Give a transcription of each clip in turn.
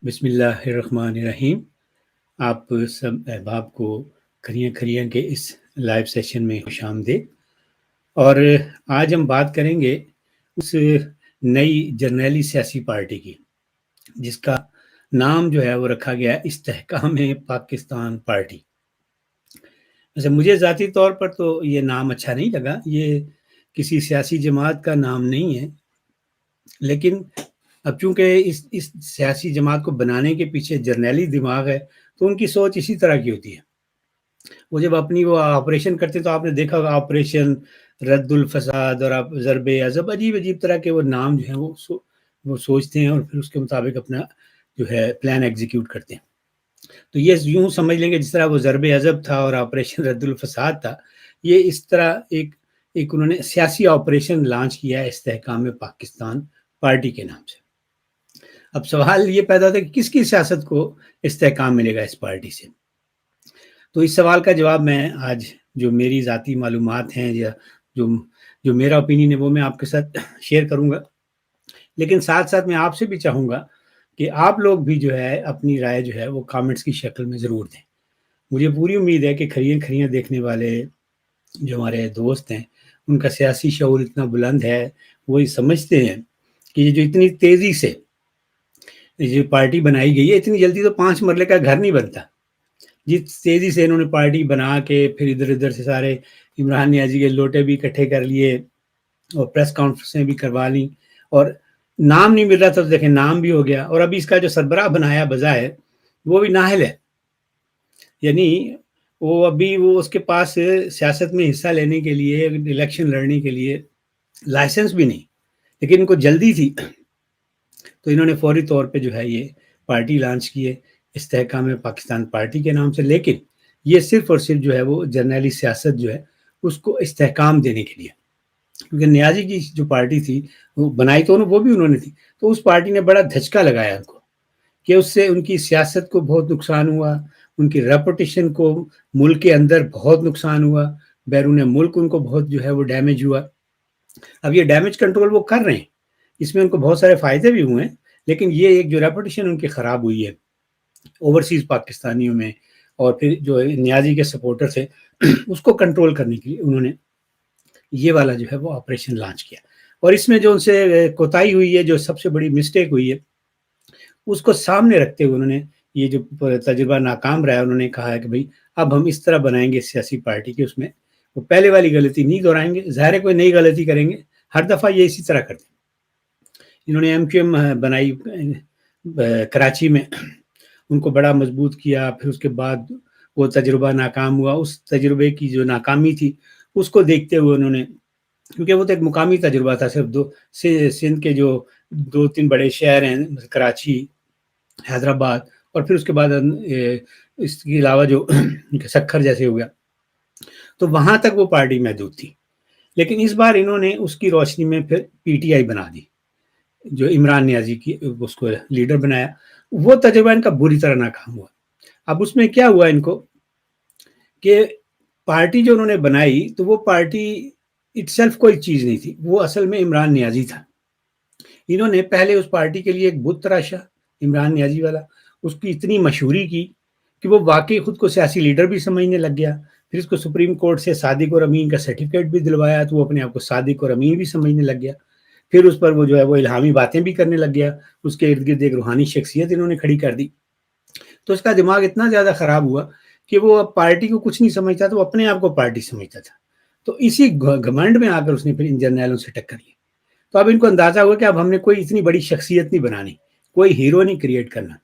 بسم اللہ الرحمن الرحیم۔ آپ سب احباب کو کھریاں کھریاں کے اس لائیو سیشن میں خوش آمدید۔ اور آج ہم بات کریں گے اس نئی جرنیلی سیاسی پارٹی کی جس کا نام جو ہے وہ رکھا گیا ہے استحکام پاکستان پارٹی۔ ویسے مجھے ذاتی طور پر تو یہ نام اچھا نہیں لگا، یہ کسی سیاسی جماعت کا نام نہیں ہے، لیکن اب چونکہ اس سیاسی جماعت کو بنانے کے پیچھے جرنیلی دماغ ہے تو ان کی سوچ اسی طرح کی ہوتی ہے۔ وہ جب اپنی وہ آپریشن کرتے تو آپ نے دیکھا ہوگا آپریشن رد الفساد اور آپ ضرب عضب، عجیب عجیب طرح کے وہ نام جو ہیں وہ سوچتے ہیں اور پھر اس کے مطابق اپنا جو ہے پلان ایگزیکیوٹ کرتے ہیں۔ تو یہ یوں سمجھ لیں گے جس طرح وہ ضرب عضب تھا اور آپریشن رد الفساد تھا، یہ اس طرح ایک انہوں نے سیاسی آپریشن لانچ کیا ہے استحکام پاکستان پارٹی کے نام سے۔ اب سوال یہ پیدا ہوتا ہے کہ کس کی سیاست کو استحکام ملے گا اس پارٹی سے؟ تو اس سوال کا جواب میں آج جو میری ذاتی معلومات ہیں یا جو میرا اوپینین ہے وہ میں آپ کے ساتھ شیئر کروں گا، لیکن ساتھ ساتھ میں آپ سے بھی چاہوں گا کہ آپ لوگ بھی جو ہے اپنی رائے جو ہے وہ کامنٹس کی شکل میں ضرور دیں۔ مجھے پوری امید ہے کہ کھریاں کھریاں دیکھنے والے جو ہمارے دوست ہیں ان کا سیاسی شعور اتنا بلند ہے، وہی سمجھتے ہیں کہ یہ جو اتنی تیزی سے جو پارٹی بنائی گئی ہے، اتنی جلدی تو 5 مرلے کا گھر نہیں بنتا۔ جس تیزی سے انہوں نے پارٹی بنا کے پھر ادھر ادھر سے سارے عمران نیازی کے لوٹے بھی اکٹھے کر لیے اور پریس کانفرنسیں بھی کروا لیں، اور نام نہیں مل رہا تھا تو دیکھیں نام بھی ہو گیا، اور ابھی اس کا جو سربراہ بنایا بظاہر وہ بھی نااہل ہے، یعنی وہ اس کے پاس سیاست میں حصہ لینے کے لیے الیکشن لڑنے کے لیے لائسنس بھی نہیں، لیکن ان کو جلدی تھی تو انہوں نے فوری طور پہ جو ہے یہ پارٹی لانچ کی ہے استحکام پاکستان پارٹی کے نام سے، لیکن یہ صرف اور صرف جو ہے وہ جرنیلی سیاست جو ہے اس کو استحکام دینے کے لیے، کیونکہ نیازی کی جو پارٹی تھی وہ بنائی تو وہ بھی انہوں نے تھی، تو اس پارٹی نے بڑا دھچکا لگایا ان کو کہ اس سے ان کی سیاست کو بہت نقصان ہوا، ان کی ریپوٹیشن کو ملک کے اندر بہت نقصان ہوا، بیرون ملک ان کو بہت جو ہے وہ ڈیمیج ہوا۔ اب یہ ڈیمیج کنٹرول وہ کر رہے ہیں، اس میں ان کو بہت سارے فائدے بھی ہوئے ہیں، لیکن یہ ایک جو ریپوٹیشن ان کی خراب ہوئی ہے اوورسیز پاکستانیوں میں، اور پھر جو نیازی کے سپورٹر تھے اس کو کنٹرول کرنے کے لیے انہوں نے یہ والا جو ہے وہ آپریشن لانچ کیا، اور اس میں جو ان سے کوتاہی ہوئی ہے، جو سب سے بڑی مسٹیک ہوئی ہے، اس کو سامنے رکھتے ہوئے انہوں نے یہ جو تجربہ ناکام رہا ہے انہوں نے کہا ہے کہ بھئی اب ہم اس طرح بنائیں گے سیاسی پارٹی کہ اس میں وہ پہلے والی غلطی نہیں دہرائیں گے، ظاہر ہے کوئی نئی غلطی کریں گے، ہر دفعہ یہ اسی طرح کرتے ہیں۔ انہوں نے ایم کیو ایم بنائی کراچی میں، ان کو بڑا مضبوط کیا، پھر اس کے بعد وہ تجربہ ناکام ہوا، اس تجربے کی جو ناکامی تھی اس کو دیکھتے ہوئے انہوں نے، کیونکہ وہ تو ایک مقامی تجربہ تھا، صرف سندھ کے جو 2-3 بڑے شہر ہیں کراچی، حیدرآباد، اور پھر اس کے بعد اس کے علاوہ جو سکھر جیسے ہو گیا، تو وہاں تک وہ پارٹی محدود تھی، لیکن اس بار انہوں نے اس کی روشنی میں پھر پی ٹی آئی بنا دی، جو عمران نیازی کی اس کو لیڈر بنایا۔ وہ تجربہ ان کا بری طرح ناکام ہوا۔ اب اس میں کیا ہوا ان کو کہ پارٹی جو انہوں نے بنائی تو وہ پارٹی اٹ سیلف کوئی چیز نہیں تھی، وہ اصل میں عمران نیازی تھا۔ انہوں نے پہلے اس پارٹی کے لیے ایک بت تراشا عمران نیازی والا، اس کی اتنی مشہوری کی کہ وہ واقعی خود کو سیاسی لیڈر بھی سمجھنے لگ گیا، پھر اس کو سپریم کورٹ سے صادق اور امین کا سرٹیفکیٹ بھی دلوایا تو وہ اپنے آپ کو صادق اور امین بھی سمجھنے لگ گیا، پھر اس پر وہ جو ہے وہ الہامی باتیں بھی کرنے لگ گیا، اس کے ارد گرد ایک روحانی شخصیت انہوں نے کھڑی کر دی، تو اس کا دماغ اتنا زیادہ خراب ہوا کہ وہ اب پارٹی کو کچھ نہیں سمجھتا تھا، وہ اپنے آپ کو پارٹی سمجھتا تھا، تو اسی گھمنڈ میں آ کر اس نے پھر ان جرنیلوں سے ٹکر لی۔ تو اب ان کو اندازہ ہوا کہ اب ہم نے کوئی اتنی بڑی شخصیت نہیں بنانی، کوئی ہیرو نہیں کریٹ کرنا،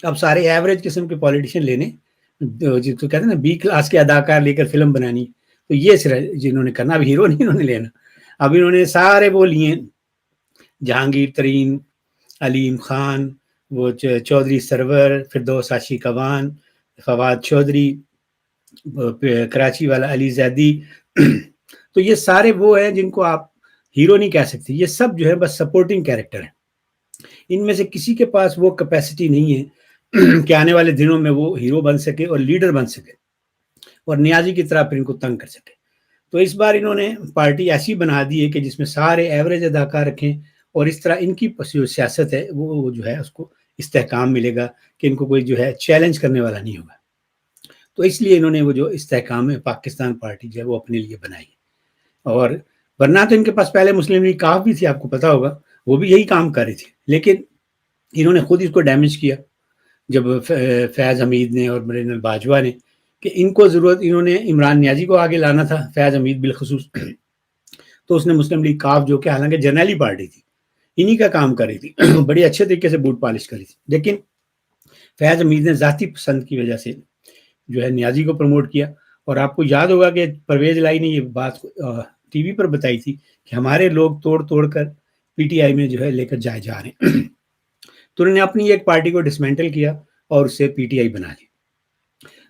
اب سارے ایوریج قسم کے پولیٹیشین لینے، جو کہتے ہیں نا بی کلاس کے اداکار لے کر فلم بنانی، تو یہ صرف جنہوں نے کرنا، اب ہیرو نہیں انہوں نے لینا، اب انہوں نے سارے وہ لیے، جہانگیر ترین، علیم خان، وہ چودھری سرور، فردوس عاشق اوان، فواد چودھری، کراچی والا علی زیدی، تو یہ سارے وہ ہیں جن کو آپ ہیرو نہیں کہہ سکتے، یہ سب جو ہے بس سپورٹنگ کیریکٹر ہیں، ان میں سے کسی کے پاس وہ کیپیسٹی نہیں ہے کہ آنے والے دنوں میں وہ ہیرو بن سکے اور لیڈر بن سکے اور نیازی کی طرح پھر ان کو تنگ کر سکے۔ تو اس بار انہوں نے پارٹی ایسی بنا دی ہے کہ جس میں سارے ایوریج اداکار رکھیں، اور اس طرح ان کی سیاست ہے وہ جو ہے اس کو استحکام ملے گا کہ ان کو کوئی جو ہے چیلنج کرنے والا نہیں ہوگا. تو اس لیے انہوں نے وہ جو استحکام پاکستان پارٹی جو ہے وہ اپنے لیے بنائی. اور ورنہ تو ان کے پاس پہلے مسلم لیگ کاف بھی تھی، آپ کو پتا ہوگا، وہ بھی یہی کام کر رہی تھی، لیکن انہوں نے خود اس کو ڈیمیج کیا جب فیاض حمید نے اور مرین باجوہ نے، کہ ان کو ضرورت، انہوں نے عمران نیازی کو آگے لانا تھا، فیاض حمید بالخصوص، تو اس نے مسلم لیگ کاف جو کہ حالانکہ جرنیلی پارٹی تھی انہی کا کام کر رہی تھی، بڑی اچھے طریقے سے بوٹ پالش کری تھی، لیکن فیاض حمید نے ذاتی پسند کی وجہ سے جو ہے نیازی کو پروموٹ کیا. اور آپ کو یاد ہوگا کہ پرویز الہی نے یہ بات ٹی وی پر بتائی تھی کہ ہمارے لوگ توڑ توڑ کر پی ٹی آئی میں جو ہے لے کر جا رہے ہیں. تو انہوں نے اپنی ایک پارٹی کو ڈسمینٹل کیا اور اسے پی ٹی آئی بنا لی.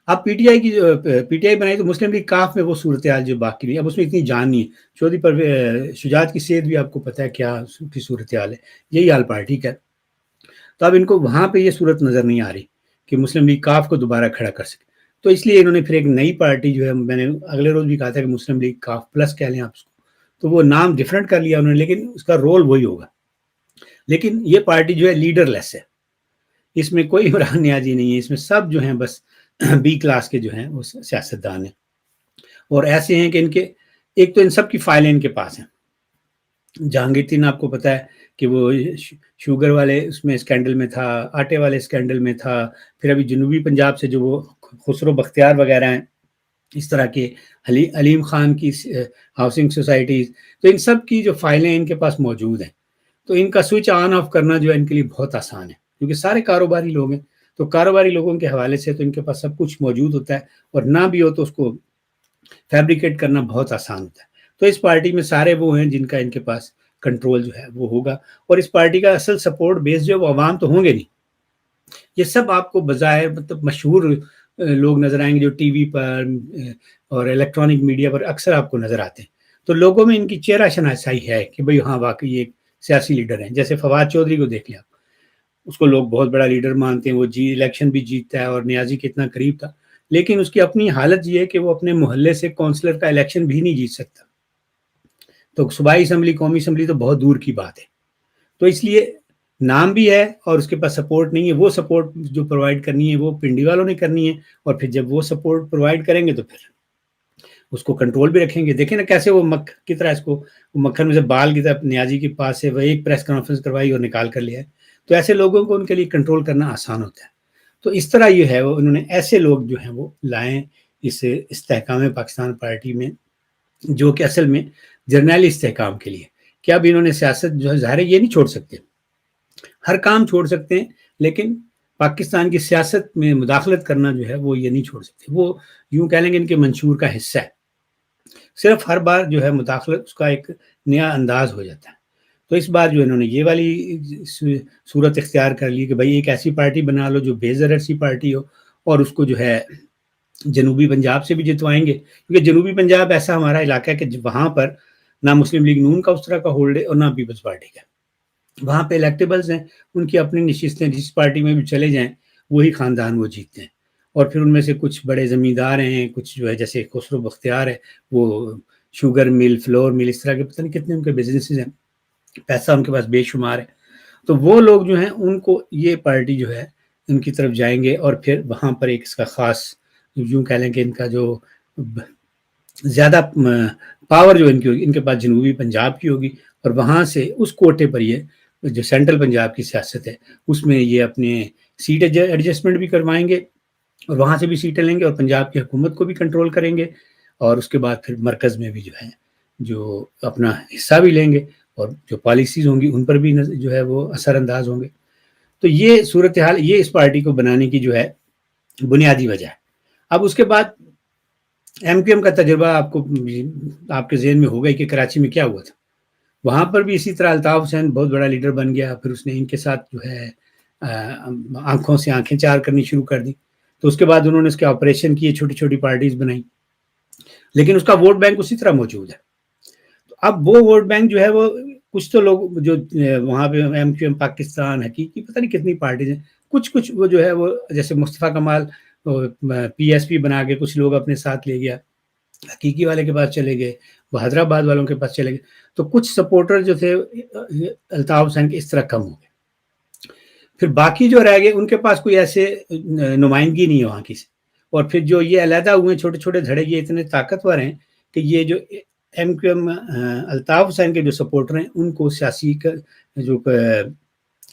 اب پی ٹی آئی بنائی تو مسلم لیگ کاف میں وہ صورتحال جو باقی رہی، اب اس میں اتنی جان نہیں ہے. چودھری شجاعت کی صحت بھی آپ کو پتہ ہے کیا کی صورتحال ہے، یہی حال پارٹی کا. تو اب ان کو وہاں پہ یہ صورت نظر نہیں آ رہی کہ مسلم لیگ کاف کو دوبارہ کھڑا کر سکے. تو اس لیے انہوں نے پھر ایک نئی پارٹی جو ہے، میں نے اگلے روز بھی کہا تھا کہ مسلم لیگ کاف پلس کہہ لیں آپ اس کو، تو وہ نام ڈفرینٹ کر لیا انہوں نے، لیکن اس کا رول وہی ہوگا. لیکن یہ پارٹی جو ہے لیڈر لیس ہے، اس میں کوئی عمران نیازی نہیں ہے، اس میں سب جو ہیں بس بی کلاس کے جو ہیں وہ سیاستدان ہیں، اور ایسے ہیں کہ ان کے ایک تو ان سب کی فائلیں ان کے پاس ہیں. جہانگیر تین آپ کو پتا ہے کہ وہ شوگر والے اس میں اسکینڈل میں تھا، آٹے والے اسکینڈل میں تھا، پھر ابھی جنوبی پنجاب سے جو وہ خسرو بختیار وغیرہ ہیں، اس طرح کے علیم خان کی ہاؤسنگ سوسائٹیز، تو ان سب کی جو فائلیں ان کے پاس موجود ہیں. تو ان کا سوئچ آن آف کرنا جو ہے ان کے لیے بہت آسان ہے، کیونکہ سارے کاروباری لوگ ہیں. تو کاروباری لوگوں کے حوالے سے تو ان کے پاس سب کچھ موجود ہوتا ہے، اور نہ بھی ہو تو اس کو فیبریکیٹ کرنا بہت آسان ہوتا ہے. تو اس پارٹی میں سارے وہ ہیں جن کا ان کے پاس کنٹرول جو ہے وہ ہوگا. اور اس پارٹی کا اصل سپورٹ بیس جو ہے وہ عوام تو ہوں گے نہیں، یہ سب آپ کو بظاہر مطلب مشہور لوگ نظر آئیں گے جو ٹی وی پر اور الیکٹرانک میڈیا پر اکثر آپ کو نظر آتے ہیں. تو لوگوں میں ان کی چہرہ شناسائی ہے کہ بھئی ہاں واقعی ایک سیاسی لیڈر ہیں. جیسے فواد چودھری کو دیکھ لیا، اس کو لوگ بہت بڑا لیڈر مانتے ہیں، وہ الیکشن بھی جیتتا ہے اور نیازی کے اتنا قریب تھا، لیکن اس کی اپنی حالت یہ ہے کہ وہ اپنے محلے سے کونسلر کا الیکشن بھی نہیں جیت سکتا. تو صوبائی اسمبلی، قومی اسمبلی تو بہت دور کی بات ہے. تو اس لیے نام بھی ہے اور اس کے پاس سپورٹ نہیں ہے. وہ سپورٹ جو پرووائڈ کرنی ہے وہ پنڈی والوں نے کرنی ہے، اور پھر جب وہ سپورٹ پرووائڈ کریں گے تو پھر اس کو کنٹرول بھی رکھیں گے. دیکھیں نا کیسے وہ کی طرح اس کو مکھن میں سے بال کی طرح نیازی کے پاس سے وہ ایک پریس کانفرنس کروائی اور نکال کر لیا ہے. تو ایسے لوگوں کو ان کے لیے کنٹرول کرنا آسان ہوتا ہے. تو اس طرح یہ ہے، وہ انہوں نے ایسے لوگ جو ہیں وہ لائیں اس استحکام پاکستان پارٹی میں، جو کہ اصل میں جرنیلی استحکام کے لیے. کہ اب انہوں نے سیاست جو ہے ظاہر ہے یہ نہیں چھوڑ سکتے، ہر کام چھوڑ سکتے ہیں، لیکن پاکستان کی سیاست میں مداخلت کرنا جو ہے وہ یہ نہیں چھوڑ سکتے. وہ یوں کہہ لیں گے ان کے منشور کا حصہ ہے. صرف ہر بار جو ہے مداخلت اس کا ایک نیا انداز ہو جاتا ہے. تو اس بار جو انہوں نے یہ والی صورت اختیار کر لی کہ بھائی ایک ایسی پارٹی بنا لو جو بے ضرر سی پارٹی ہو، اور اس کو جو ہے جنوبی پنجاب سے بھی جتوائیں گے، کیونکہ جنوبی پنجاب ایسا ہمارا علاقہ ہے کہ وہاں پر نہ مسلم لیگ نون کا اس طرح کا ہولڈ ہے اور نہ پیپلز پارٹی کا. وہاں پہ الیکٹیبلز ہیں، ان کی اپنی نشستیں، جس پارٹی میں بھی چلے جائیں وہی خاندان وہ جیتتے ہیں. اور پھر ان میں سے کچھ بڑے زمیندار ہیں، کچھ جو ہے جیسے خسرو بختیار ہے، وہ شوگر مل، فلور مل، اس طرح کے پتہ نہیں کتنے ان کے بزنسز ہیں، پیسہ ان کے پاس بے شمار ہے. تو وہ لوگ جو ہیں ان کو یہ پارٹی جو ہے ان کی طرف جائیں گے، اور پھر وہاں پر ایک اس کا خاص یوں کہہ لیں کہ ان کا جو زیادہ پاور جو ان کی ہوگی ان کے پاس جنوبی پنجاب کی ہوگی، اور وہاں سے اس کوٹے پر یہ جو سینٹرل پنجاب کی سیاست ہے اس میں یہ اپنے سیٹ ایڈجسٹمنٹ بھی کروائیں گے، اور وہاں سے بھی سیٹیں لیں گے، اور پنجاب کی حکومت کو بھی کنٹرول کریں گے، اور اس کے بعد پھر مرکز میں بھی جو ہے جو اپنا حصہ بھی لیں گے، اور جو پالیسیز ہوں گی ان پر بھی جو ہے وہ اثر انداز ہوں گے. تو یہ صورتحال یہ اس پارٹی کو بنانے کی جو ہے بنیادی وجہ ہے. اب اس کے بعد ایم کیو ایم کا تجربہ آپ کے ذہن میں ہوگا کہ کراچی میں کیا ہوا تھا. وہاں پر بھی اسی طرح الطاف حسین بہت بڑا لیڈر بن گیا، پھر اس نے ان کے ساتھ جو ہے آنکھوں سے آنکھیں چار کرنی شروع کر دی. تو اس کے بعد انہوں نے اس کے آپریشن کیے، چھوٹی چھوٹی پارٹیز بنائی، لیکن اس کا ووٹ بینک اسی طرح موجود ہے. تو اب وہ ووٹ بینک جو ہے وہ کچھ تو لوگ جو وہاں پہ ایم کیو ایم پاکستان حقیقی پتہ نہیں کتنی پارٹیز ہیں، کچھ وہ جو ہے وہ جیسے مصطفیٰ کمال پی ایس پی بنا کے کچھ لوگ اپنے ساتھ لے گیا، حقیقی والے کے پاس چلے گئے، وہ حیدرآباد والوں کے پاس چلے گئے. تو کچھ سپورٹر جو تھے الطاف حسین کے اس طرح کم ہو گئے. پھر باقی جو رہ گئے ان کے پاس کوئی ایسے نمائندگی نہیں ہے وہاں کی سے، اور پھر جو یہ علیحدہ ہوئے چھوٹے چھوٹے دھڑے یہ اتنے طاقتور ہیں کہ یہ جو M Q M Altaf Hussain کے جو سپورٹر ہیں ان کو سیاسی جو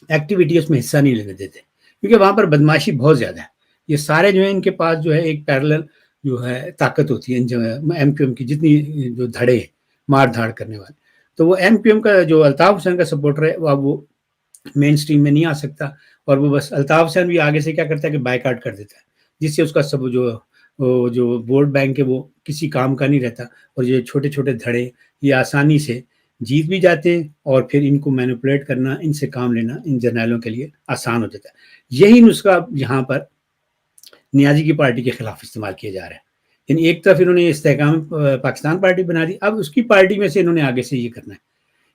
ایکٹیویٹی اس میں حصہ نہیں لینے دیتے، کیونکہ وہاں پر بدماشی بہت زیادہ ہے. یہ سارے جو ہیں ان کے پاس جو ہے ایک پیرلل جو ہے طاقت ہوتی ہے ایم کیو ایم کی جتنی جو دھڑے ہیں مار دھاڑ کرنے والے. تو وہ ایم کیو ایم کا جو الطاف حسین کا سپورٹر ہے وہ مین سٹریم میں نہیں آ سکتا، اور وہ بس الطاف حسین بھی آگے سے کیا کرتا ہے کہ بائیکاٹ کر دیتا ہے، جس سے اس کا سب جو ووٹ بینک ہے وہ کسی کام کا نہیں رہتا، اور یہ چھوٹے چھوٹے دھڑے یہ آسانی سے جیت بھی جاتے ہیں، اور پھر ان کو مینوپولیٹ کرنا، ان سے کام لینا ان جرنیلوں کے لیے آسان ہو جاتا ہے. یہی نسخہ یہاں پر نیازی کی پارٹی کے خلاف استعمال کیا جا رہا ہے. یعنی ایک طرف انہوں نے استحکام پاکستان پارٹی بنا دی، اب اس کی پارٹی میں سے انہوں نے آگے سے یہ کرنا ہے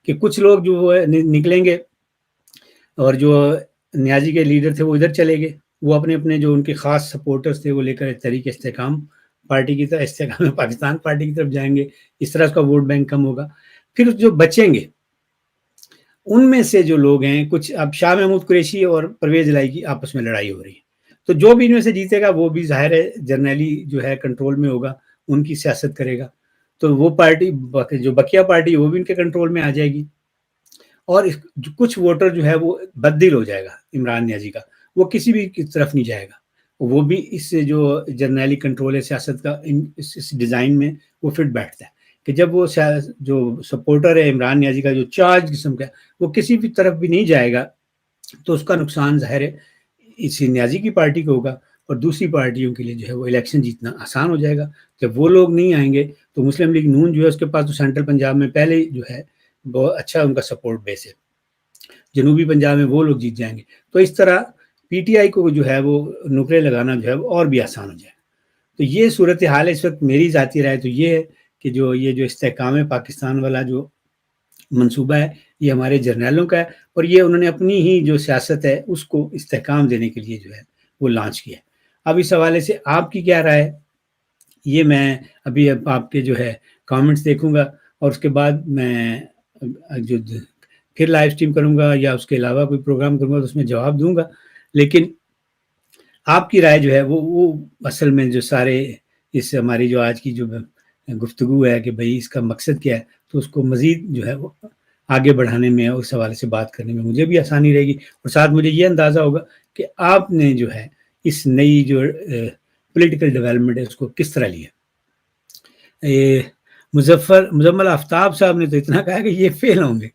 کہ کچھ لوگ جو نکلیں گے، اور جو نیازی کے لیڈر تھے وہ ادھر چلے گئے، وہ اپنے اپنے جو ان کے خاص سپورٹرز تھے وہ لے کر تحریک استحکام پارٹی کی طرف، استحکام پاکستان پارٹی کی طرف جائیں گے. اس طرح اس کا ووٹ بینک کم ہوگا. پھر جو بچیں گے ان میں سے جو لوگ ہیں کچھ، اب شاہ محمود قریشی اور پرویز الہی کی آپس میں لڑائی ہو رہی ہے، تو جو بھی ان میں سے جیتے گا وہ بھی ظاہر ہے جرنیلی جو ہے کنٹرول میں ہوگا، ان کی سیاست کرے گا، تو وہ پارٹی جو بقیہ پارٹی وہ بھی ان کے کنٹرول میں آ جائے گی. اور کچھ ووٹر جو ہے وہ بددل ہو جائے گا عمران نیازی کا، وہ کسی بھی کی طرف نہیں جائے گا، وہ بھی اس سے جو جرنیلی کنٹرول ہے سیاست کا اس ڈیزائن میں وہ فٹ بیٹھتا ہے کہ جب وہ جو سپورٹر ہے عمران نیازی کا جو چارج قسم کا وہ کسی بھی طرف بھی نہیں جائے گا، تو اس کا نقصان ظاہر ہے اس نیازی کی پارٹی کو ہوگا، اور دوسری پارٹیوں کے لیے جو ہے وہ الیکشن جیتنا آسان ہو جائے گا. جب وہ لوگ نہیں آئیں گے تو مسلم لیگ نون جو ہے اس کے پاس تو سینٹرل پنجاب میں پہلے جو ہے بہت اچھا ان کا سپورٹ بیس ہے، جنوبی پنجاب میں وہ لوگ جیت جائیں گے. تو اس طرح پی ٹی آئی کو جو ہے وہ نکرے لگانا جو ہے وہ اور بھی آسان ہو جائے. تو یہ صورتحال ہے اس وقت. میری ذاتی رائے تو یہ ہے کہ یہ جو استحکام پاکستان والا جو منصوبہ ہے یہ ہمارے جرنیلوں کا ہے، اور یہ انہوں نے اپنی ہی جو سیاست ہے اس کو استحکام دینے کے لیے جو ہے وہ لانچ کیا ہے. اب اس حوالے سے آپ کی کیا رائے ہے یہ میں ابھی آپ کے جو ہے کامنٹس دیکھوں گا، اور اس کے بعد میں جو پھر لائیو سٹریم کروں گا یا اس کے علاوہ کوئی پروگرام کروں گا تو اس میں جواب دوں گا. لیکن آپ کی رائے جو ہے وہ اصل میں جو سارے اس ہماری جو آج کی جو گفتگو ہے کہ بھئی اس کا مقصد کیا ہے، تو اس کو مزید جو ہے وہ آگے بڑھانے میں اس حوالے سے بات کرنے میں مجھے بھی آسانی رہے گی، اور ساتھ مجھے یہ اندازہ ہوگا کہ آپ نے جو ہے اس نئی جو پولیٹیکل ڈیولپمنٹ ہے اس کو کس طرح لیا. مزمل آفتاب صاحب نے تو اتنا کہا کہ یہ فیل ہوں گے.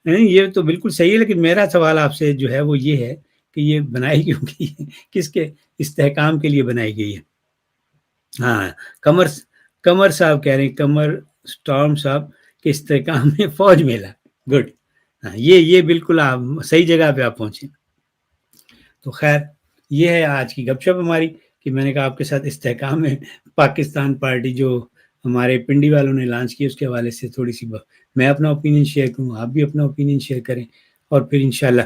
یہ تو بالکل صحیح ہے، لیکن میرا سوال آپ سے جو ہے وہ یہ ہے کہ یہ بنائی کیوں گئی ہے، کس کے استحکام کے لیے بنائی گئی ہے. ہاں، کمر صاحب کہہ رہے ہیں، کمر سٹارم صاحب کے استحکام میں فوج میلا. گڈ. ہاں، یہ بالکل آپ صحیح جگہ پہ آپ پہنچے. تو خیر یہ ہے آج کی گپ شپ ہماری کہ میں نے کہا آپ کے ساتھ استحکام میں پاکستان پارٹی جو ہمارے پنڈی والوں نے لانچ کی اس کے حوالے سے تھوڑی سی میں اپنا اوپینین شیئر کروں، آپ بھی اپنا اوپینین شیئر کریں، اور پھر انشاءاللہ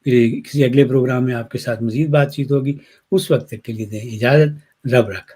پھر کسی اگلے پروگرام میں آپ کے ساتھ مزید بات چیت ہوگی. اس وقت تک کے لیے دیں اجازت. رب رکھا.